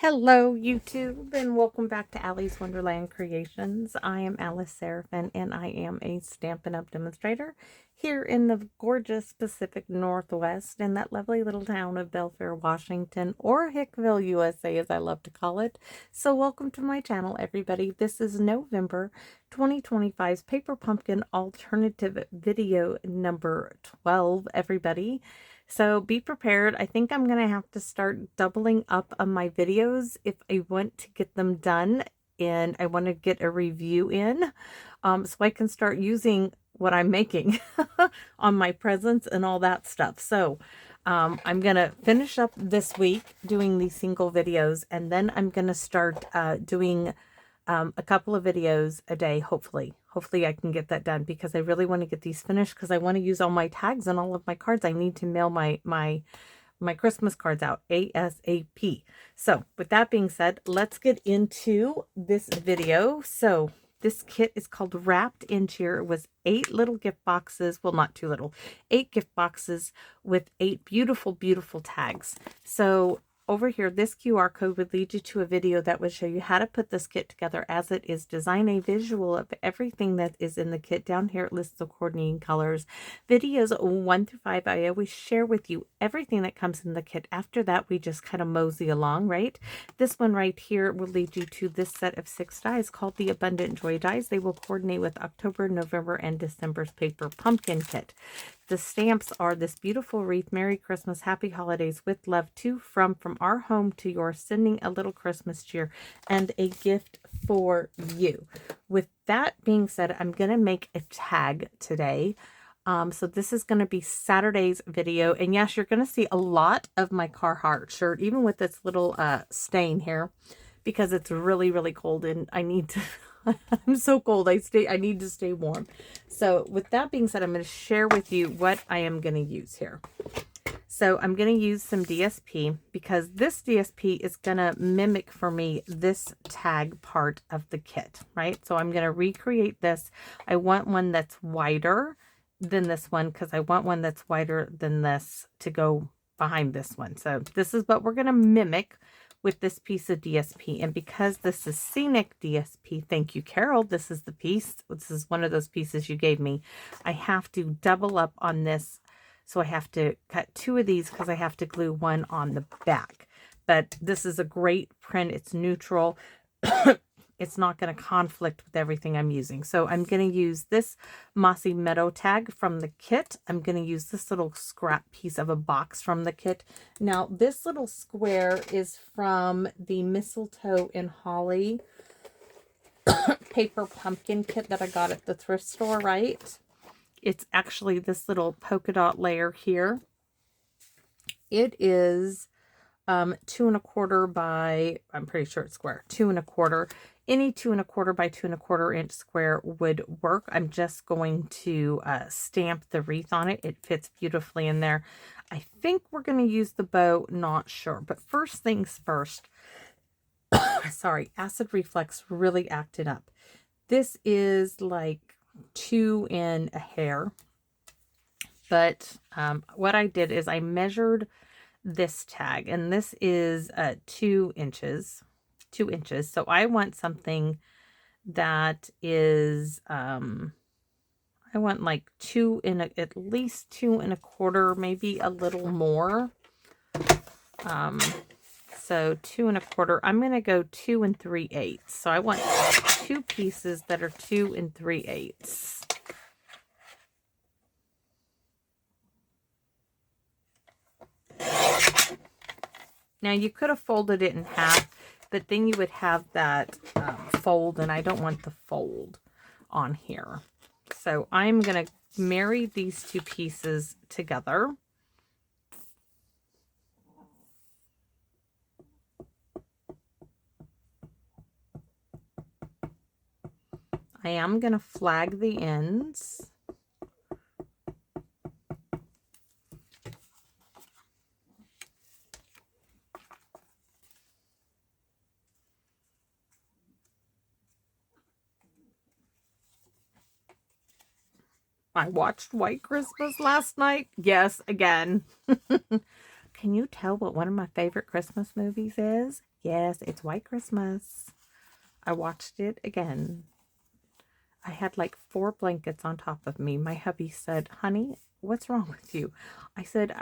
Hello, YouTube, and welcome back to Allie's Wonderland Creations. I am Alice Seraphin, and I am a Stampin' Up! Demonstrator here in the gorgeous Pacific Northwest in that lovely little town of Belfair, Washington, or Hickville, USA, as I love to call it. So welcome to my channel, everybody. This is November 2025's Paper Pumpkin Alternative Video number 12, everybody. So be prepared. I think I'm going to have to start doubling up on my videos if I want to get them done and I want to get a review in, so I can start using what I'm making on my presents and all that stuff. So I'm going to finish up this week doing these single videos, and then I'm going to start doing a couple of videos a day, hopefully. Hopefully I can get that done because I really want to get these finished because I want to use all my tags and all of my cards. I need to mail my Christmas cards out ASAP. So with that being said, let's get into this video. So this kit is called Wrapped Interior. It was 8 little gift boxes. Well, not too little. 8 gift boxes with 8 beautiful, beautiful tags. So over here, this QR code would lead you to a video that would show you how to put this kit together as it is. Design a visual of everything that is in the kit. Down here, it lists the coordinating colors. Videos 1 through 5, I always share with you everything that comes in the kit. After that, we just kind of mosey along, right? This one right here will lead you to this set of 6 dies called the Abundant Joy dies. They will coordinate with October, November, and December's Paper Pumpkin kit. The stamps are this beautiful wreath, Merry Christmas, Happy Holidays, with love to, from our home to yours, sending a little Christmas cheer, and a gift for you. With that being said, I'm going to make a tag today. So this is going to be Saturday's video. And yes, you're going to see a lot of my Carhartt shirt, even with this little stain here, because it's really, really cold and I need to... I'm so cold. I need to stay warm. So with that being said, I'm going to share with you what I am going to use here. So I'm going to use some DSP because this DSP is going to mimic for me this tag part of the kit, right? So I'm going to recreate this. I want one that's wider than this one because I want one that's wider than this to go behind this one. So this is what we're going to mimic with this piece of DSP. And because this is scenic DSP, thank you, Carol, this is the piece. This is one of those pieces you gave me. I have to double up on this. So I have to cut 2 of these because I have to glue one on the back. But this is a great print. It's neutral. It's not going to conflict with everything I'm using. So I'm going to use this Mossy Meadow tag from the kit. I'm going to use this little scrap piece of a box from the kit. Now, this little square is from the Mistletoe and Holly Paper Pumpkin kit that I got at the thrift store, right? It's actually this little polka dot layer here. It is 2 1/4 by, I'm pretty sure it's square, 2 1/4. Any 2 1/4 by 2 1/4 inch square would work. I'm just going to stamp the wreath on it. It fits beautifully in there. I think we're going to use the bow, not sure. But first things first, sorry, acid reflux really acted up. This is like 2 in a hair. But what I did is I measured this tag, and this is 2 inches. 2 inches. So I want something that is I want like at least 2 1/4, maybe a little more. So 2 1/4. I'm going to go 2 3/8. So I want 2 pieces that are 2 3/8. Now you could have folded it in half, but then you would have that fold, and I don't want the fold on here. So I'm going to marry these 2 pieces together. I am going to flag the ends. I watched White Christmas last night. Yes, again. can you tell what one of my favorite Christmas movies is? Yes, it's White Christmas. I watched it again. I had like 4 blankets on top of me. My hubby said, honey, what's wrong with you? I said,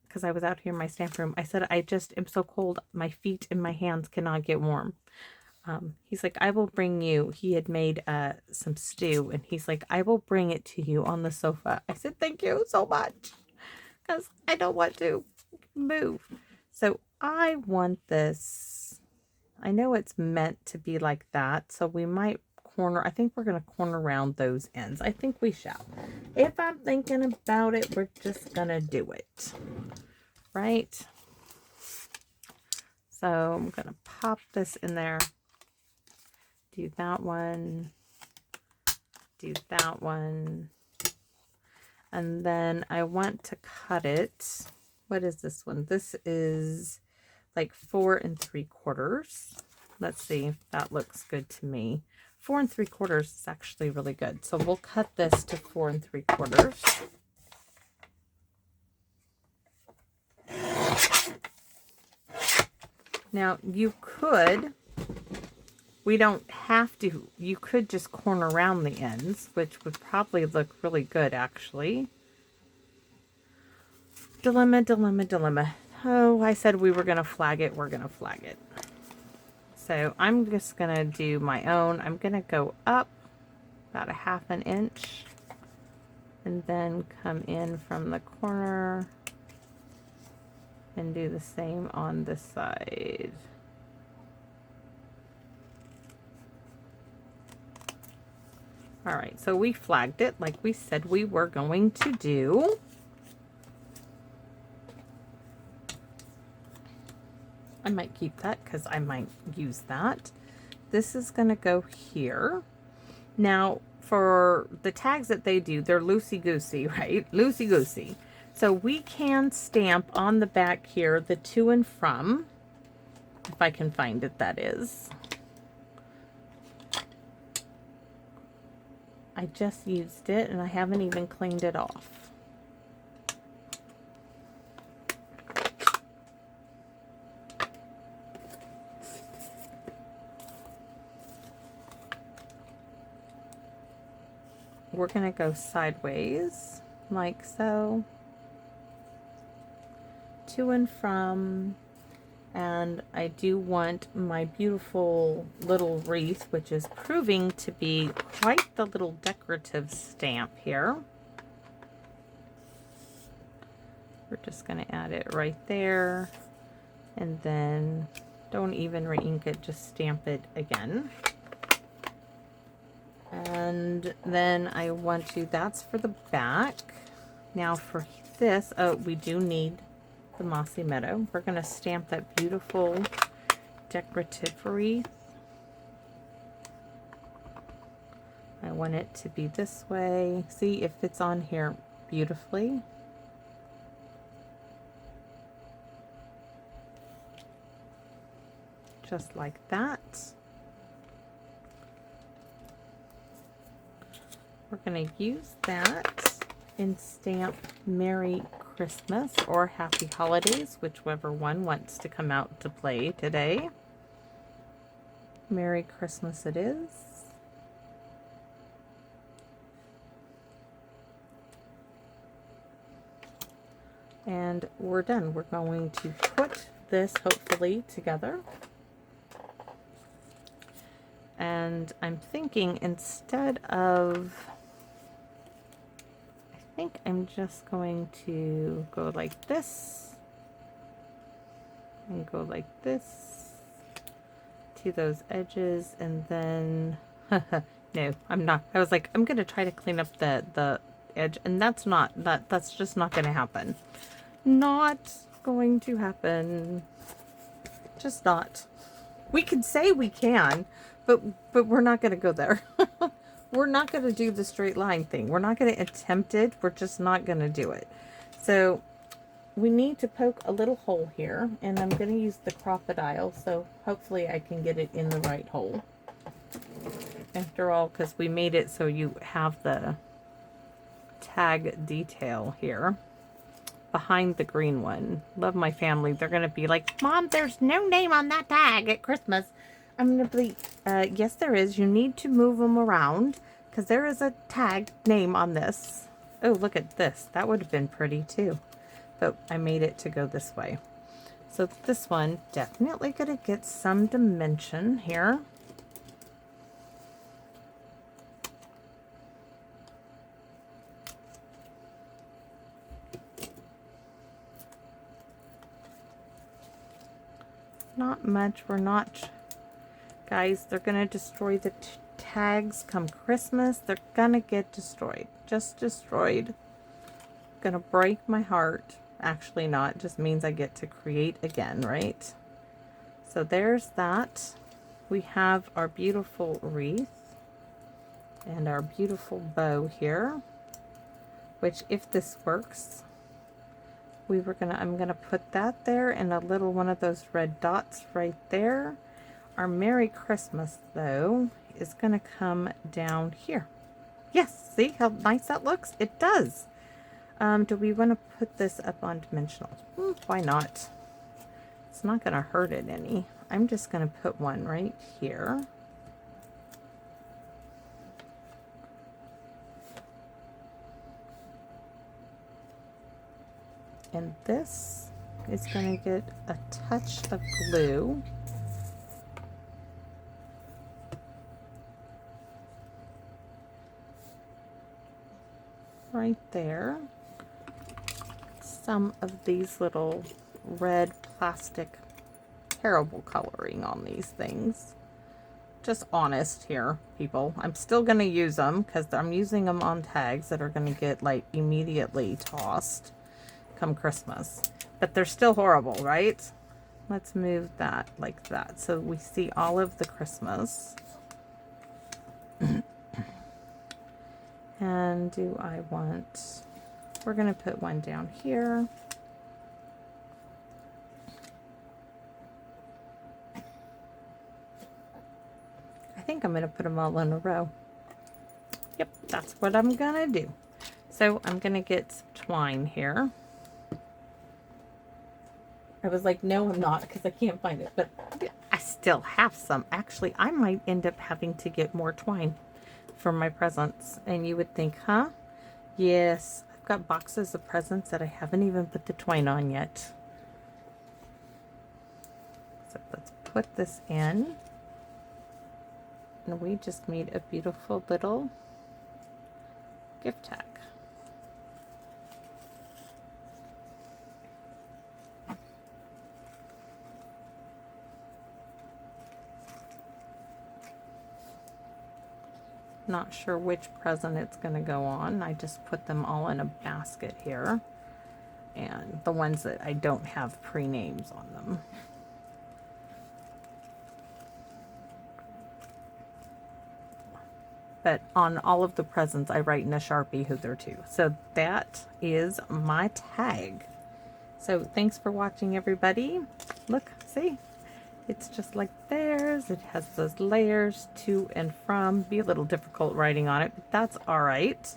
because I was out here in my stamp room, I said, I just am so cold. My feet and my hands cannot get warm. He's like, I will bring you. He had made some stew, and he's like, I will bring it to you on the sofa. I said, thank you so much, because I don't want to move. So I want this. I know it's meant to be like that, so we might corner. I think we're going to corner around those ends. I think we shall. If I'm thinking about it, we're just going to do it. Right? So I'm going to pop this in there. Do that one. Do that one. And then I want to cut it. What is this one? This is like 4 3/4. Let's see if that looks good to me. 4 3/4 is actually really good. So we'll cut this to 4 3/4. Now you could, we don't have to, you could just corner around the ends, which would probably look really good actually. Dilemma, dilemma, dilemma. Oh, I said we were going to flag it. We're going to flag it. So I'm just going to do my own. I'm going to go up about 1/2 inch and then come in from the corner and do the same on this side. All right, so we flagged it like we said we were going to do. I might keep that because I might use that. This is going to go here. Now, for the tags that they do, they're loosey-goosey, right? Loosey-goosey. So we can stamp on the back here the to and from, if I can find it, that is. I just used it and I haven't even cleaned it off. We're going to go sideways, like so, to and from, and I do want my beautiful little wreath, which is proving to be quite the little decorative stamp here. We're just going to add it right there, and then don't even re-ink it, just stamp it again. And then I want to, that's for the back. Now for this, oh, we do need the Mossy Meadow. We're going to stamp that beautiful decorative wreath. I want it to be this way. See if it's on here beautifully. Just like that. We're going to use that and stamp Merry Christmas or Happy Holidays, whichever one wants to come out to play today. Merry Christmas it is. And we're done. We're going to put this hopefully together. And I'm thinking instead of, I think I'm just going to go like this and go like this to those edges, and then no, I'm not. I was like, I'm gonna try to clean up the edge, and that's just not gonna happen. Not going to happen. Just not. We could say we can, but we're not going to go there. We're not going to do the straight line thing. We're not going to attempt it. We're just not going to do it. So we need to poke a little hole here, and I'm going to use the crocodile, so hopefully I can get it in the right hole. After all, because we made it so you have the tag detail here. behind the green one. Love my family. They're going to be like, Mom, there's no name on that tag at Christmas. I'm going to be, yes, there is. You need to move them around because there is a tag name on this. Oh, look at this. That would have been pretty too. But I made it to go this way. So this one definitely going to get some dimension here. Not much. We're not, guys, they're going to destroy the tags come Christmas. They're going to get destroyed. Just destroyed. Going to break my heart. Actually not. Just means I get to create again, right? So there's that. We have our beautiful wreath and our beautiful bow here, which if this works, I'm gonna put that there and a little one of those red dots right there. Our Merry Christmas though is gonna come down here. Yes, see how nice that looks? It does. Do we want to put this up on dimensional? Why not? It's not gonna hurt it any. I'm just gonna put one right here. And this is going to get a touch of glue. Right there. Some of these little red plastic, terrible coloring on these things. Just honest here, people. I'm still going to use them because I'm using them on tags that are going to get like immediately tossed come Christmas, but they're still horrible, right? Let's move that like that so we see all of the Christmas. And do I want, we're gonna put one down here. I think I'm gonna put them all in a row. Yep, that's what I'm gonna do. So I'm gonna get some twine here. I was like, no, I'm not, because I can't find it, but I still have some. Actually, I might end up having to get more twine for my presents. And you would think, huh? Yes, I've got boxes of presents that I haven't even put the twine on yet. So let's put this in. And we just made a beautiful little gift tag. Not sure which present it's going to go on. I just put them all in a basket here. And the ones that I don't have pre-names on them. But on all of the presents, I write in a Sharpie who they're to. So that is my tag. So thanks for watching, everybody. Look, see? It's just like theirs. It has those layers to and from. Be a little difficult writing on it, but that's all right.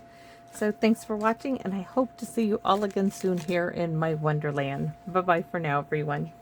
So thanks for watching, and I hope to see you all again soon here in my Wonderland. Bye-bye for now, everyone.